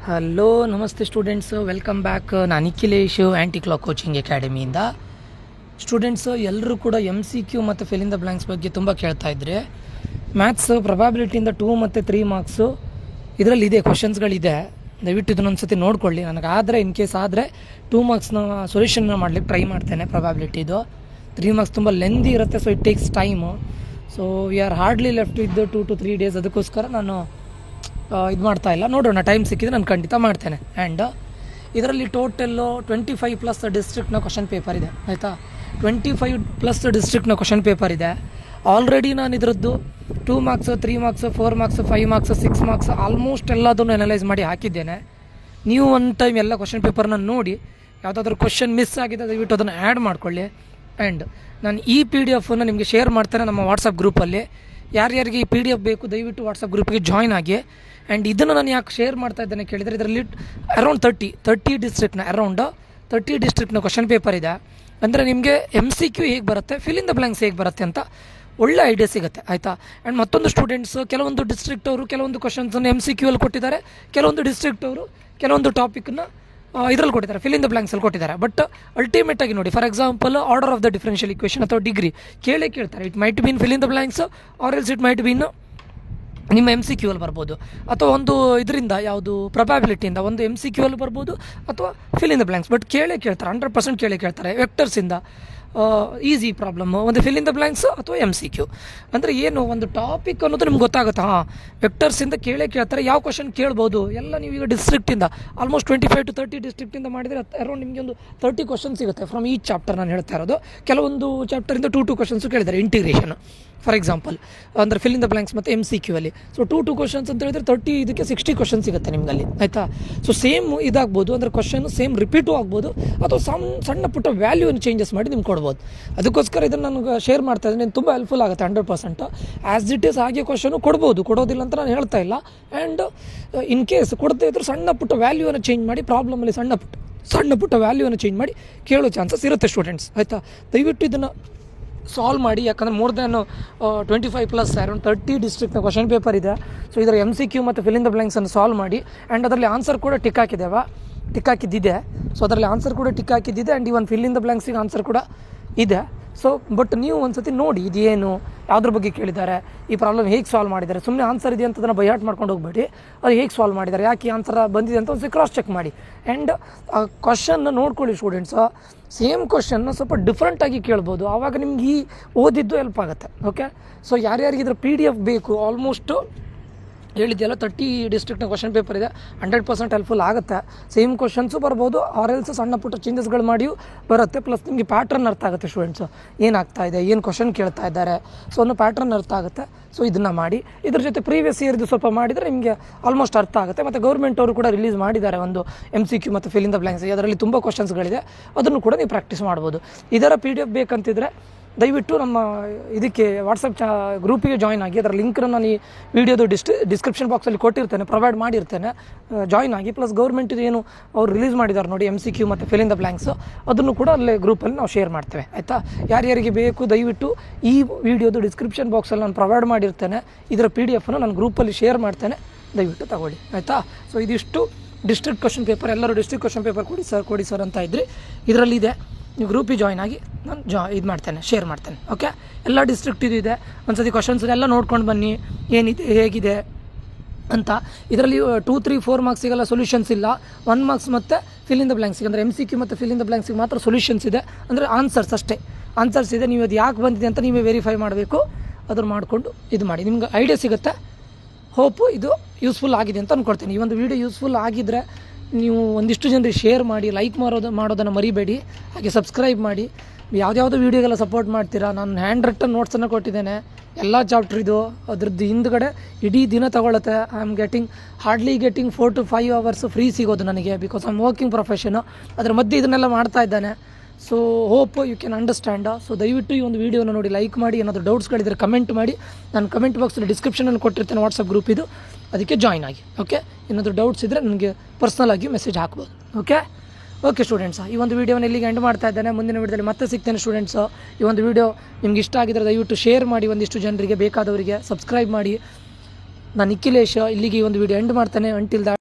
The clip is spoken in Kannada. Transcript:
ಹಲೋ ನಮಸ್ತೆ ಸ್ಟೂಡೆಂಟ್ಸ್, ವೆಲ್ಕಮ್ ಬ್ಯಾಕ್. ನಾನು ನಿಖಿಲೇಶ್ ಆ್ಯಂಟಿ ಕ್ಲಾಕ್ ಕೋಚಿಂಗ್ ಅಕಾಡೆಮಿಯಿಂದ. ಸ್ಟೂಡೆಂಟ್ಸು ಎಲ್ಲರೂ ಕೂಡ MCQ ಮತ್ತು ಫಿಲ್ ಇನ್ ದ ಬ್ಲ್ಯಾಂಕ್ಸ್ ಬಗ್ಗೆ ತುಂಬ ಕೇಳ್ತಾ ಇದ್ದರೆ, ಮ್ಯಾಥ್ಸ್ ಪ್ರೊಬಾಬಿಲಿಟಿಯಿಂದ 2 ಮತ್ತು 3 ಮಾರ್ಕ್ಸು ಇದರಲ್ಲಿದೆ, ಕ್ವಶನ್ಸ್ಗಳಿದೆ. ದಯವಿಟ್ಟು ಇದನ್ನೊಂದು ಸತಿ ನೋಡ್ಕೊಳ್ಳಿ. ನನಗಾದರೆ ಇನ್ ಕೇಸ್ ಆದರೆ 2 ಮಾರ್ಕ್ಸ್ನ ಸೊಲ್ಯೂಷನ್ನ ಮಾಡಲಿಕ್ಕೆ ಟ್ರೈ ಮಾಡ್ತೇನೆ. ಪ್ರೊಬಾಬಿಲಿಟಿದು 3 ಮಾರ್ಕ್ಸ್ ತುಂಬ ಲೆಂದಿ ಇರುತ್ತೆ, so it takes time. So we are hardly left with 2 to 3 days. ಅದಕ್ಕೋಸ್ಕರ ನಾನು ಇದು ಮಾಡ್ತಾ ಇಲ್ಲ. ನೋಡೋಣ, ಟೈಮ್ ಸಿಕ್ಕಿದ್ರೆ ನಾನು ಖಂಡಿತ ಮಾಡ್ತೇನೆ. ಆ್ಯಂಡ್ ಇದರಲ್ಲಿ ಟೋಟಲ್ಲು 25+ ಡಿಸ್ಟ್ರಿಕ್ಟ್ನ ಕ್ವಶನ್ ಪೇಪರ್ ಇದೆ, ಆಯಿತಾ. 25+ ಡಿಸ್ಟ್ರಿಕ್ಟ್ನ ಕ್ವಶನ್ ಪೇಪರ್ ಇದೆ. ಆಲ್ರೆಡಿ ನಾನು ಇದರದ್ದು 2 marks, 3 marks, 4 marks, 5 marks, 6 marks almost ಎಲ್ಲದನ್ನು ಅನಲೈಸ್ ಮಾಡಿ ಹಾಕಿದ್ದೇನೆ. ನೀವು ಒಂದು ಟೈಮ್ ಎಲ್ಲ ಕ್ವಶನ್ ಪೇಪರ್ನ ನೋಡಿ, ಯಾವುದಾದ್ರೂ ಕ್ವಶನ್ ಮಿಸ್ ಆಗಿದೆ ದಯವಿಟ್ಟು ಅದನ್ನು ಆ್ಯಡ್ ಮಾಡ್ಕೊಳ್ಳಿ. ಆ್ಯಂಡ್ ನಾನು ಈ PDF ನಿಮಗೆ ಶೇರ್ ಮಾಡ್ತೇನೆ ನಮ್ಮ ವಾಟ್ಸಪ್ ಗ್ರೂಪಲ್ಲಿ. ಯಾರ್ಯಾರಿಗೆ ಈ PDF ಬೇಕು ದಯವಿಟ್ಟು ವಾಟ್ಸಪ್ ಗ್ರೂಪಿಗೆ ಜಾಯ್ನ್ ಆಗಿ. ಆ್ಯಂಡ್ ಇದನ್ನು ನಾನು ಯಾಕೆ ಶೇರ್ ಮಾಡ್ತಾ ಇದ್ದೇನೆ ಕೇಳಿದರೆ, ಇದರಲ್ಲಿ ಅರೌಂಡ್ 30 ಡಿಸ್ಟ್ರಿಕ್ಟ್ನ ಅರೌಂಡ್ 30 ಡಿಸ್ಟ್ರಿಕ್ಟ್ನ ಕ್ವಶನ್ ಪೇಪರ್ ಇದೆ. ಅಂದರೆ ನಿಮಗೆ MCQ ಹೇಗೆ ಬರುತ್ತೆ, ಫಿಲ್ ಇನ್ ದ ಬ್ಲ್ಯಾಂಕ್ಸ್ ಹೇಗೆ ಬರುತ್ತೆ ಅಂತ ಒಳ್ಳೆ ಐಡಿಯಾ ಸಿಗುತ್ತೆ, ಆಯಿತಾ. ಆ್ಯಂಡ್ ಮತ್ತೊಂದು ಸ್ಟೂಡೆಂಟ್ಸು, ಕೆಲವೊಂದು ಡಿಸ್ಟ್ರಿಕ್ಟ್ ಅವರು ಕೆಲವೊಂದು ಕ್ವಶನ್ಸನ್ನು MCQ ಅಲ್ಲಿ ಕೊಟ್ಟಿದ್ದಾರೆ, ಕೆಲವೊಂದು ಡಿಸ್ಟ್ರಿಕ್ಟ್ ಅವರು ಕೆಲವೊಂದು ಟಾಪಿಕ್ನ ಇದರಲ್ಲಿ ಕೊಟ್ಟಿದ್ದಾರೆ, ಫಿಲ್ ಇನ್ ದ ಬ್ಲ್ಯಾಂಕ್ಸಲ್ಲಿ ಕೊಟ್ಟಿದ್ದಾರೆ. ಬಟ್ ಅಲ್ಟಿಮೇಟ್ ಆಗಿ ನೋಡಿ, for example order of the differential equation ಅಥವಾ ಡಿಗ್ರಿ ಕೇಳ್ತಾರೆ. It might been fill in the blanks or else it might been ನಿಮ್ಮ MCQ ಅಲ್ಲಿ ಬರ್ಬೋದು, ಅಥವಾ ಒಂದು ಇದರಿಂದ ಯಾವುದು ಪ್ರೊಬಾಬಿಲಿಟಿಯಿಂದ ಒಂದು MCQ ಅಲ್ಲಿ ಬರ್ಬೋದು, ಅಥವಾ fill in the blanks. But ಕೇಳ್ತಾರೆ, 100% ಕೇಳ್ತಾರೆ. ವೆಕ್ಟರ್ಸಿಂದ ಈಸಿ ಪ್ರಾಬ್ಲಮ್ಮು, ಒಂದು ಫಿಲ್ ಇನ್ ದ ಬ್ಲ್ಯಾಂಕ್ಸ್ ಅಥವಾ MCQ. ಅಂದರೆ ಏನು ಒಂದು ಟಾಪಿಕ್ ಅನ್ನೋದು ನಿಮ್ಗೆ ಗೊತ್ತಾಗುತ್ತೆ. ವೆಕ್ಟರ್ಸಿಂದ ಕೇಳ್ತಾರೆ. ಯಾವ ಕ್ವಶನ್ ಕೇಳ್ಬೋದು ಎಲ್ಲ ನೀವು ಈಗ ಡಿಸ್ಟ್ರಿಕ್ಟಿಂದ ಆಲ್ಮೋಸ್ಟ್ 25 to 30 ಡಿಸ್ಟ್ರಿಕ್ಟಿಂದ ಮಾಡಿದರೆ ಅರೌಂಡ್ ನಿಮಗೆ ಒಂದು 30 ಕ್ವಶನ್ ಸಿಗುತ್ತೆ ಫ್ರಮ್ ಈ ಚಾಪ್ಟರ್. ನಾನು ಹೇಳ್ತಾ ಇರೋದು ಕೆಲವೊಂದು ಚಾಪ್ಟರಿಂದ 2 ಕ್ವಶನ್ಸು ಕೇಳಿದ್ದಾರೆ. ಇಂಟಿಗ್ರೇಷನ್ ಫಾರ್ ಎಕ್ಸಾಂಪಲ್, ಅಂದರೆ ಫಿಲ್ ಇನ್ ದ ಬ್ಲ್ಯಾಂಕ್ಸ್ ಮತ್ತು MCQ ಅಲ್ಲಿ. ಸೊ 2 ಕ್ವಶನ್ಸ್ ಅಂತ ಹೇಳಿದ್ರೆ 30, ಇದಕ್ಕೆ 60 ಕ್ವಶನ್ ಸಿಗುತ್ತೆ ನಿಮಗಲ್ಲಿ, ಆಯಿತಾ. ಸೊ ಸೇಮ್ ಇದಾಗ್ಬೋದು, ಅಂದರೆ ಕ್ವಶನ್ ಸೇಮ್ ರಿಪೀಟು ಆಗ್ಬೋದು, ಅಥವಾ ಸಣ್ಣ ಪುಟ್ಟ ವ್ಯಾಲ್ಯೂನ ಚೇಂಜಸ್ ಮಾಡಿ ನಿಮ್ಗೆ ಕೊಡ್ಬೋದು. ಅದಕ್ಕೋಸ್ಕರ ಇದನ್ನು ನನಗೆ ಶೇರ್ ಮಾಡ್ತಾ ಇದ್ದೀನಿ. ತುಂಬ ಹೆಲ್ಪ್ಫುಲ್ ಆಗುತ್ತೆ 100%. ಆ್ಯಸ್ ಇಟ್ ಈಸ್ ಹಾಗೆ ಕ್ವಶನು ಕೊಡೋದಿಲ್ಲ ಅಂತ ನಾನು ಹೇಳ್ತಾ ಇಲ್ಲ. ಆ್ಯಂಡ್ ಇನ್ ಕೇಸ್ ಕೊಡದೇ ಇದ್ರೂ ಸಣ್ಣ ಪುಟ್ಟ ವ್ಯಾಲ್ಯೂನ ಚೇಂಜ್ ಮಾಡಿ, ಪ್ರಾಬ್ಲಮಲ್ಲಿ ಸಣ್ಣ ಪುಟ್ಟ ವ್ಯಾಲ್ಯೂನ ಚೇಂಜ್ ಮಾಡಿ ಕೇಳೋ ಚಾನ್ಸಸ್ ಇರುತ್ತೆ ಸ್ಟೂಡೆಂಟ್ಸ್, ಆಯಿತಾ. ದಯವಿಟ್ಟು ಇದನ್ನು ಸಾಲ್ವ್ ಮಾಡಿ. ಯಾಕಂದರೆ ಮೋರ್ ದ್ಯಾನ್ 25+ ಅರೌಂಡ್ 30 ಡಿಸ್ಟ್ರಿಕ್ಟ್ನ ಕ್ವಶನ್ ಪೇಪರ್ ಇದೆ. ಸೊ ಇದರ MCQ ಮತ್ತು ಫಿಲ್ ಇನ್ ದ ಬ್ಲ್ಯಾಂಕ್ಸನ್ನು ಸಾಲ್ವ್ ಮಾಡಿ. ಆ್ಯಂಡ್ ಅದರಲ್ಲಿ ಆನ್ಸರ್ ಕೂಡ ಟಿಕ್ ಹಾಕಿದ್ದಿದೆ. ಸೊ ಅದರಲ್ಲಿ ಆನ್ಸರ್ ಕೂಡ ಟಿಕ್ ಹಾಕಿದ್ದಿದೆ. And even fill in the ಬ್ಲ್ಯಾಂಕ್ಸಿಗೆ ಆನ್ಸರ್ ಕೂಡ ಇದೆ. ಸೊ ಬಟ್ ನೀವು ಒಂದು ಸತಿ ನೋಡಿ, ಇದೇನು, ಯಾವುದ್ರ ಬಗ್ಗೆ ಕೇಳಿದ್ದಾರೆ, ಈ ಪ್ರಾಬ್ಲಮ್ ಹೇಗೆ ಸಾಲ್ವ್ ಮಾಡಿದ್ದಾರೆ. ಸುಮ್ಮನೆ ಆನ್ಸರ್ ಇದೆ ಅಂತ ಅದನ್ನು ಬೈಹಾಟ್ ಮಾಡ್ಕೊಂಡು ಹೋಗ್ಬೇಡಿ. ಅದು ಹೇಗೆ ಸಾಲ್ವ್ ಮಾಡಿದ್ದಾರೆ, ಯಾಕೆ ಈ ಆನ್ಸರ್ ಬಂದಿದೆ ಅಂತ ಒಂದು ಕ್ರಾಸ್ ಚೆಕ್ ಮಾಡಿ. ಆ್ಯಂಡ್ ಆ ಕ್ವಶನ್ನ ನೋಡ್ಕೊಳ್ಳಿ ಸ್ಟೂಡೆಂಟ್ಸ್. ಸೇಮ್ ಕ್ವಶನ್ನ ಸ್ವಲ್ಪ ಡಿಫ್ರೆಂಟಾಗಿ ಕೇಳ್ಬೋದು, ಆವಾಗ ನಿಮ್ಗೆ ಈ ಓದಿದ್ದು ಹೆಲ್ಪ್ ಆಗುತ್ತೆ, ಓಕೆ. ಸೊ ಯಾರ್ಯಾರಿಗೆ ಇದ್ರ PDF ಬೇಕು, ಆಲ್ಮೋಸ್ಟು ಹೇಳಿದೆಯಲ್ಲ 30 ಡಿಸ್ಟ್ರಿಕ್ಟ್ನ ಕ್ವಶನ್ ಪೇಪರ್ ಇದೆ, 100% ಹೆಲ್ಪ್ಫುಲ್ ಆಗುತ್ತೆ. ಸೇಮ್ ಕ್ವಶನ್ಸು ಬರ್ಬೋದು, ಆರ್ ಎಲ್ಸ್ ಸಣ್ಣ ಪುಟ್ಟ ಚೇಂಜಸ್ಗಳು ಮಾಡಿಯೂ ಬರುತ್ತೆ. ಪ್ಲಸ್ ನಿಮಗೆ ಪ್ಯಾಟ್ರನ್ ಅರ್ಥ ಆಗುತ್ತೆ ಸ್ಟೂಡೆಂಟ್ಸು, ಏನಾಗ್ತಾ ಇದೆ, ಏನು ಕ್ವಶನ್ ಕೇಳ್ತಾ ಇದ್ದಾರೆ, ಸೊ ಒಂದು ಪ್ಯಾಟ್ರನ್ ಅರ್ಥ ಆಗುತ್ತೆ. ಸೊ ಇದನ್ನು ಮಾಡಿ, ಇದ್ರ ಜೊತೆ ಪ್ರೀವಿಯಸ್ ಇಯರ್ದು ಸ್ವಲ್ಪ ಮಾಡಿದರೆ ನಿಮಗೆ ಆಲ್ಮೋಸ್ಟ್ ಅರ್ಥ ಆಗುತ್ತೆ. ಮತ್ತು ಗೌರ್ಮೆಂಟ್ ಅವರು ಕೂಡ ರಿಲೀಸ್ ಮಾಡಿದ್ದಾರೆ ಒಂದು MCQ ಮತ್ತು ಫಿಲ್ ಇನ್ ದ ಬ್ಲ್ಯಾಂಕ್ಸ್. ಅದರಲ್ಲಿ ತುಂಬ ಕ್ವಶನ್ಸ್ಗಳಿದೆ, ಅದನ್ನು ಕೂಡ ನೀವು ಪ್ರಾಕ್ಟೀಸ್ ಮಾಡ್ಬೋದು. ಇದರ PDF ಬೇಕಂತಿದ್ರೆ ದಯವಿಟ್ಟು ನಮ್ಮ ಇದಕ್ಕೆ ವಾಟ್ಸಪ್ ಗ್ರೂಪಿಗೆ ಜಾಯ್ನ್ ಆಗಿ. ಅದರ ಲಿಂಕ್ನ ನಾನು ಈ ವಿಡಿಯೋದು ಡಿಸ್ಕ್ರಿಪ್ಷನ್ ಬಾಕ್ಸಲ್ಲಿ ಕೊಟ್ಟಿರ್ತೇನೆ, ಪ್ರೊವೈಡ್ ಮಾಡಿರ್ತೇನೆ. ಜಾಯ್ನ್ ಆಗಿ. ಪ್ಲಸ್ ಗೌರ್ಮೆಂಟಿದು ಏನು ಅವ್ರು ರಿಲೀಸ್ ಮಾಡಿದ್ದಾರೆ ನೋಡಿ MCQ ಮತ್ತು ಫಿಲ್ ಇನ್ ದ ಬ್ಲ್ಯಾಂಕ್ಸು, ಅದನ್ನು ಕೂಡ ಅಲ್ಲೇ ಗ್ರೂಪಲ್ಲಿ ನಾವು ಶೇರ್ ಮಾಡ್ತೇವೆ, ಆಯಿತಾ. ಯಾರ್ಯಾರಿಗೆ ಬೇಕು ದಯವಿಟ್ಟು ಈ ವಿಡಿಯೋದು ಡಿಸ್ಕ್ರಿಪ್ಷನ್ ಬಾಕ್ಸಲ್ಲಿ ನಾನು ಪ್ರೊವೈಡ್ ಮಾಡಿರ್ತೇನೆ. ಇದರ PDF ನಾನು ಗ್ರೂಪಲ್ಲಿ ಶೇರ್ ಮಾಡ್ತೇನೆ, ದಯವಿಟ್ಟು ತಗೊಳ್ಳಿ, ಆಯಿತಾ. ಸೊ ಇದಿಷ್ಟು ಡಿಸ್ಟ್ರಿಕ್ಟ್ ಕ್ವಶನ್ ಪೇಪರ್. ಎಲ್ಲರೂ ಡಿಸ್ಟ್ರಿಕ್ಟ್ ಕ್ವಶನ್ ಪೇಪರ್ ಕೊಡಿ ಸರ್ ಅಂತ ಇದ್ರಿ. ಇದರಲ್ಲಿದೆ, ನೀವು ಗ್ರೂಪಿಗೆ ಜಾಯ್ನ್ ಆಗಿ ನಾನು ಇದು ಮಾಡ್ತೇನೆ, ಶೇರ್ ಮಾಡ್ತೇನೆ, ಓಕೆ. ಎಲ್ಲ ಡಿಸ್ಟ್ರಿಕ್ಟ್ ಇದೆ. ಒಂದು ಸತಿ ಕ್ವಶನ್ಸ್ ಎಲ್ಲ ನೋಡ್ಕೊಂಡು ಬನ್ನಿ, ಏನಿದೆ ಹೇಗಿದೆ ಅಂತ. ಇದರಲ್ಲಿ 2, 3, 4 ಮಾರ್ಕ್ಸಿಗೆಲ್ಲ ಸೊಲ್ಯೂಷನ್ಸ್ ಇಲ್ಲ. 1 ಮಾರ್ಕ್ಸ್ ಮತ್ತು ಫಿಲ್ ಇನ್ ದ ಬ್ಲ್ಯಾಂಕ್ಸಿಗೆ, ಅಂದರೆ MCQ ಮತ್ತು ಫಿಲ್ ಇನ್ ದ ಬ್ಲ್ಯಾಂಕ್ಸಿಗೆ ಮಾತ್ರ ಸೊಲ್ಯೂಷನ್ಸ್ ಇದೆ. ಅಂದರೆ ಆನ್ಸರ್ಸ್ ಅಷ್ಟೇ, ಆನ್ಸರ್ಸ್ ಇದೆ. ನೀವು ಅದು ಯಾಕೆ ಬಂದಿದೆ ಅಂತ ನೀವೇ ವೆರಿಫೈ ಮಾಡಬೇಕು. ಅದನ್ನು ಮಾಡಿಕೊಂಡು ಇದು ಮಾಡಿ, ನಿಮ್ಗೆ ಐಡಿಯಾ ಸಿಗುತ್ತೆ. ಹೋಪು ಇದು ಯೂಸ್ಫುಲ್ ಆಗಿದೆ ಅಂತ ಅಂದ್ಕೊಳ್ತೀನಿ. ಈ ಒಂದು ವಿಡಿಯೋ ಯೂಸ್ಫುಲ್ ಆಗಿದ್ದರೆ ನೀವು ಒಂದಿಷ್ಟು ಜನರಿಗೆ ಶೇರ್ ಮಾಡಿ, ಲೈಕ್ ಮಾಡೋದನ್ನು ಮರಿಬೇಡಿ. ಹಾಗೆ ಸಬ್ಸ್ಕ್ರೈಬ್ ಮಾಡಿ. ಯಾವುದ್ಯಾವುದೋ ವೀಡಿಯೋಗೆಲ್ಲ ಸಪೋರ್ಟ್ ಮಾಡ್ತೀರಾ. ನಾನು ಹ್ಯಾಂಡ್ ರಿಟನ್ ನೋಟ್ಸನ್ನು ಕೊಟ್ಟಿದ್ದೇನೆ, ಎಲ್ಲ ಚಾಪ್ಟ್ರಿದು. ಅದ್ರದ್ದು ಹಿಂದ್ಗಡೆ ಇಡೀ ದಿನ ತಗೊಳುತ್ತೆ. I am hardly getting 4 to 5 hours free ಸಿಗೋದು ನನಗೆ, because I am working profession. ಅದರ ಮಧ್ಯೆ ಇದನ್ನೆಲ್ಲ ಮಾಡ್ತಾ ಇದ್ದಾನೆ. So hope you can understand. So ದಯವಿಟ್ಟು ಈ ಒಂದು ವೀಡಿಯೋನ ನೋಡಿ, ಲೈಕ್ ಮಾಡಿ. ಏನಾದರೂ ಡೌಟ್ಸ್ಗಳಿದ್ದರೆ ಕಮೆಂಟ್ ಮಾಡಿ. ನಾನು ಕಮೆಂಟ್ ಬಾಕ್ಸಲ್ಲಿ ಡಿಸ್ಕ್ರಿಪ್ಷನಲ್ಲಿ ಕೊಟ್ಟಿರ್ತೇನೆ ವಾಟ್ಸಪ್ ಗ್ರೂಪ್ ಇದು, ಅದಕ್ಕೆ ಜಾಯ್ನ್ ಆಗಿ, ಓಕೆ. ಏನಾದರೂ ಡೌಟ್ಸ್ ಇದ್ದರೆ ನನಗೆ ಪರ್ಸ್ನಲ್ ಆಗಿ ಮೆಸೇಜ್ ಹಾಕ್ಬೋದು, ಓಕೆ ಸ್ಟೂಡೆಂಟ್ಸ್. ಈ ಒಂದು ವೀಡಿಯೋನ ಇಲ್ಲಿಗೆ ಎಂಡ್ ಮಾಡ್ತಾ ಇದ್ದೇನೆ. ಮುಂದಿನ ವೀಡಿಯೋದಲ್ಲಿ ಮತ್ತೆ ಸಿಗ್ತೇನೆ ಸ್ಟೂಡೆಂಟ್ಸ್. ಈ ಒಂದು ವೀಡಿಯೋ ನಿಮ್ಗೆ ಇಷ್ಟ ಆಗಿದ್ದರೆ ದಯವಿಟ್ಟು ಶೇರ್ ಮಾಡಿ, ಒಂದಿಷ್ಟು ಜನರಿಗೆ ಬೇಕಾದವರಿಗೆ. ಸಬ್ಸ್ಕ್ರೈಬ್ ಮಾಡಿ. ನಾನು ನಿಖಿಲೇಶ್. ಇಲ್ಲಿಗೆ ಈ ಒಂದು ವೀಡಿಯೋ ಎಂಡ್ ಮಾಡ್ತೇನೆ. ಅಂಟಿಲ್